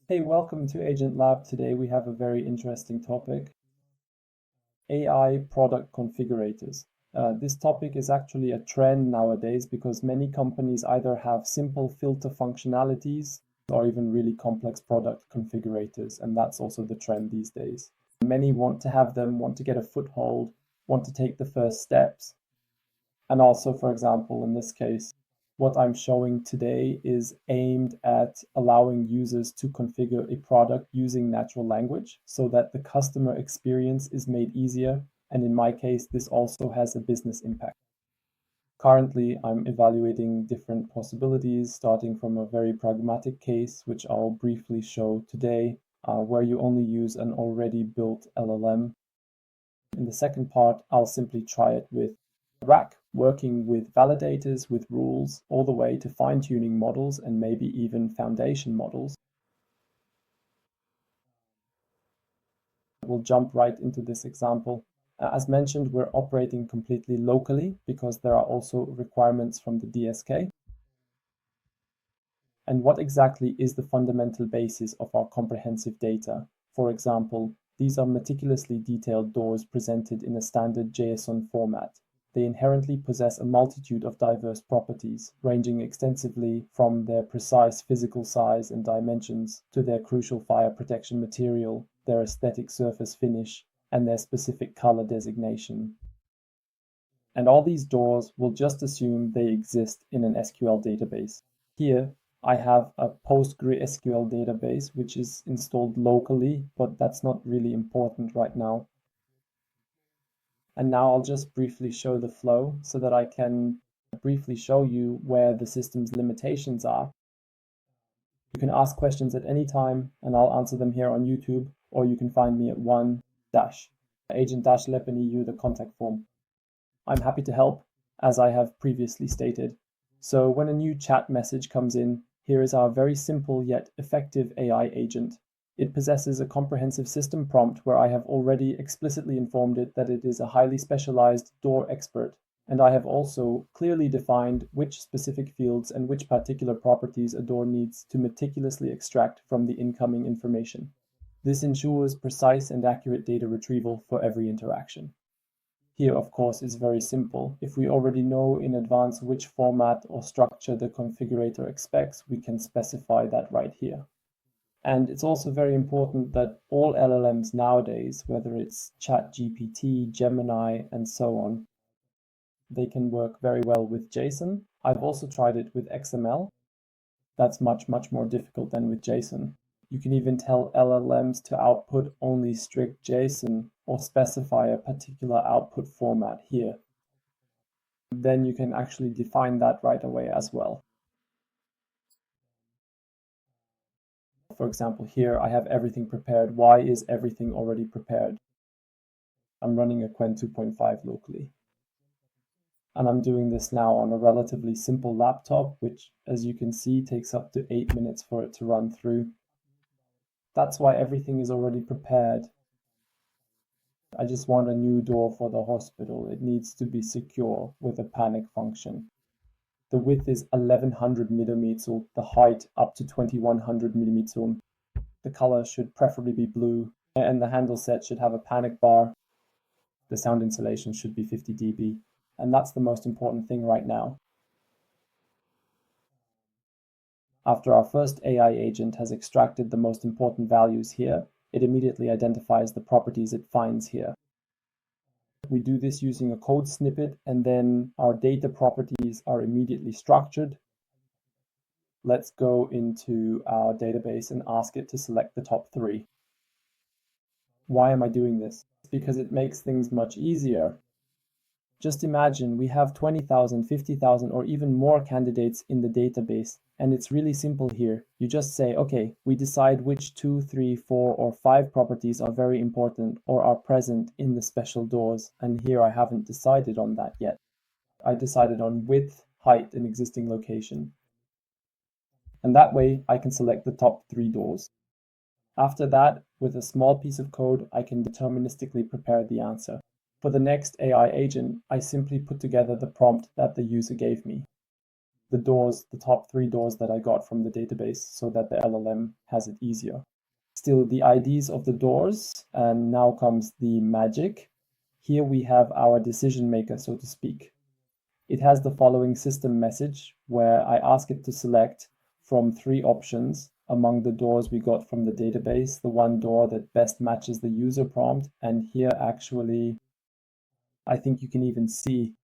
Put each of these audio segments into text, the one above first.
Hey, welcome to Agent Lab. Today we have a very interesting topic, AI product configurators. This topic is actually a trend nowadays because many companies either have simple filter functionalities or even really complex product configurators, and that's also the trend these days. Many want to have them, want to get a foothold, want to take the first steps. And also, for example, in this case, what I'm showing today is aimed at allowing users to configure a product using natural language so that the customer experience is made easier. And in my case, this also has a business impact. Currently, I'm evaluating different possibilities, starting from a very pragmatic case, which I'll briefly show today, where you only use an already built LLM. In the second part, I'll simply try it with RAC, working with validators, with rules, all the way to fine-tuning models and maybe even foundation models. We'll jump right into this example. As mentioned, we're operating completely locally because there are also requirements from the DSK. And what exactly is the fundamental basis of our comprehensive data? For example, these are meticulously detailed doors presented in a standard JSON format. They inherently possess a multitude of diverse properties, ranging extensively from their precise physical size and dimensions to their crucial fire protection material, their aesthetic surface finish, and their specific color designation. And all these doors will just assume they exist in an SQL database. Here, I have a PostgreSQL database, which is installed locally, but that's not really important right now. And now I'll just briefly show the flow so that I can briefly show you where the system's limitations are. You can ask questions at any time and I'll answer them here on YouTube, or you can find me at agent-lab.eu, the contact form. I'm happy to help, as I have previously stated. So when a new chat message comes in, here is our very simple yet effective AI agent. It possesses a comprehensive system prompt where I have already explicitly informed it that it is a highly specialized door expert, and I have also clearly defined which specific fields and which particular properties a door needs to meticulously extract from the incoming information. This ensures precise and accurate data retrieval for every interaction. Here, of course, is very simple. If we already know in advance which format or structure the configurator expects, we can specify that right here. And it's also very important that all LLMs nowadays, whether it's ChatGPT, Gemini, and so on, they can work very well with JSON. I've also tried it with XML. That's much more difficult than with JSON. You can even tell LLMs to output only strict JSON or specify a particular output format here. Then you can actually define that right away as well. For example, here I have everything prepared. Why is everything already prepared? I'm running a Qwen 2.5 locally. And I'm doing this now on a relatively simple laptop, which, as you can see, takes up to 8 minutes for it to run through. That's why everything is already prepared. I just want a new door for the hospital. It needs to be secure with a panic function. The width is 1100 millimeter, the height up to 2100 millimeter. The color should preferably be blue, and the handle set should have a panic bar. The sound insulation should be 50 dB, and that's the most important thing right now. After our first AI agent has extracted the most important values here, it immediately identifies the properties it finds here. We do this using a code snippet, and then our data properties are immediately structured. Let's go into our database and ask it to select the top 3. Why am I doing this? Because it makes things much easier. Just imagine we have 20,000, 50,000, or even more candidates in the database, and it's really simple here. You just say, okay, we decide which 2, 3, 4, or 5 properties are very important or are present in the special doors, and here I haven't decided on that yet. I decided on width, height, and existing location. And that way I can select the top 3 doors. After that, with a small piece of code, I can deterministically prepare the answer. For the next AI agent, I simply put together the prompt that the user gave me. the top 3 doors that I got from the database so that the LLM has it easier. Still the IDs of the doors, and now comes the magic. Here we have our decision maker, so to speak. It has the following system message where I ask it to select from 3 options among the doors we got from the database, the one door that best matches the user prompt. And here actually, I think you can even see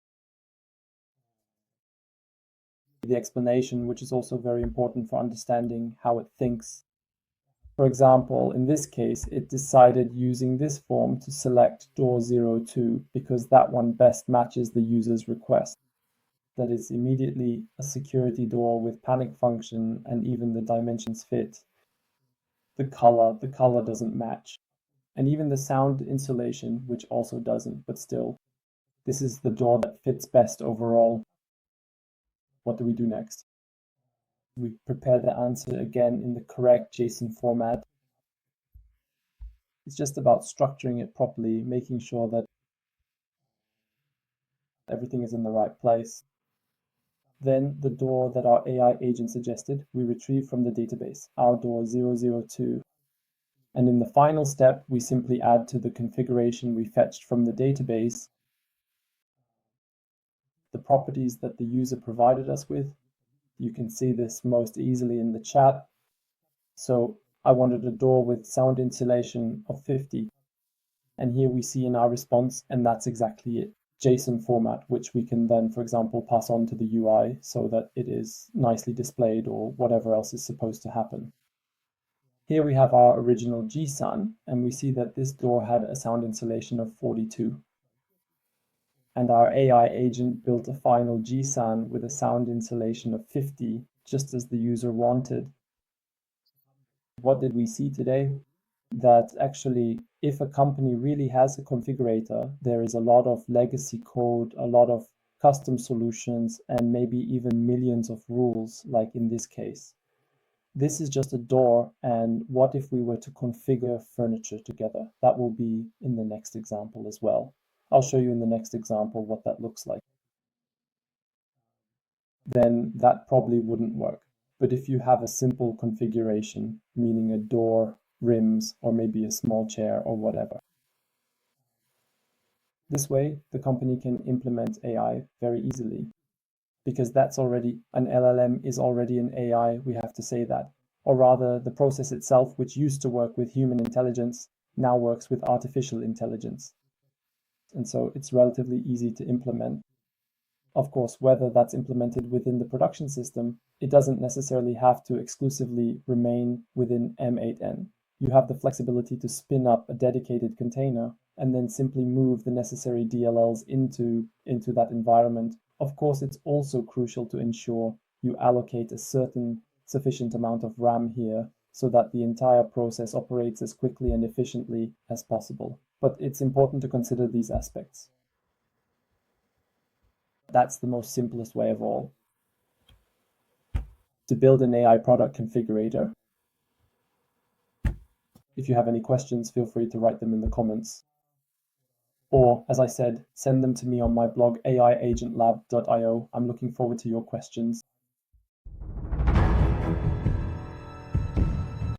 the explanation, which is also very important for understanding how it thinks. For example, in this case, it decided using this form to select door 02 because that one best matches the user's request. That is immediately a security door with panic function and even the dimensions fit. The color doesn't match. And even the sound insulation, which also doesn't, but still, this is the door that fits best overall. What do we do next? We prepare the answer again in the correct JSON format. It's just about structuring it properly, making sure that everything is in the right place. Then the door that our AI agent suggested, we retrieve from the database, our door 002. And in the final step, we simply add to the configuration we fetched from the database the properties that the user provided us with. You can see this most easily in the chat. So I wanted a door with sound insulation of 50. And here we see in our response, and that's exactly it. JSON format, which we can then, for example, pass on to the UI so that it is nicely displayed or whatever else is supposed to happen. Here we have our original JSON, and we see that this door had a sound insulation of 42. And our AI agent built a final JSON with a sound insulation of 50, just as the user wanted. What did we see today? That actually, if a company really has a configurator, there is a lot of legacy code, a lot of custom solutions, and maybe even millions of rules, like in this case. This is just a door, and what if we were to configure furniture together? That will be in the next example as well. I'll show you in the next example what that looks like. Then that probably wouldn't work. But if you have a simple configuration, meaning a door, rims, or maybe a small chair or whatever. This way, the company can implement AI very easily, because that's already, an LLM is already an AI, we have to say that. Or rather, the process itself, which used to work with human intelligence, now works with artificial intelligence. And so it's relatively easy to implement. Of course, whether that's implemented within the production system, it doesn't necessarily have to exclusively remain within n8n. You have the flexibility to spin up a dedicated container and then simply move the necessary DLLs into that environment. Of course, it's also crucial to ensure you allocate a certain sufficient amount of RAM here so that the entire process operates as quickly and efficiently as possible. But it's important to consider these aspects. That's the most simplest way of all. To build an AI product configurator. If you have any questions, feel free to write them in the comments. Or, as I said, send them to me on my blog aiagentlab.io. I'm looking forward to your questions.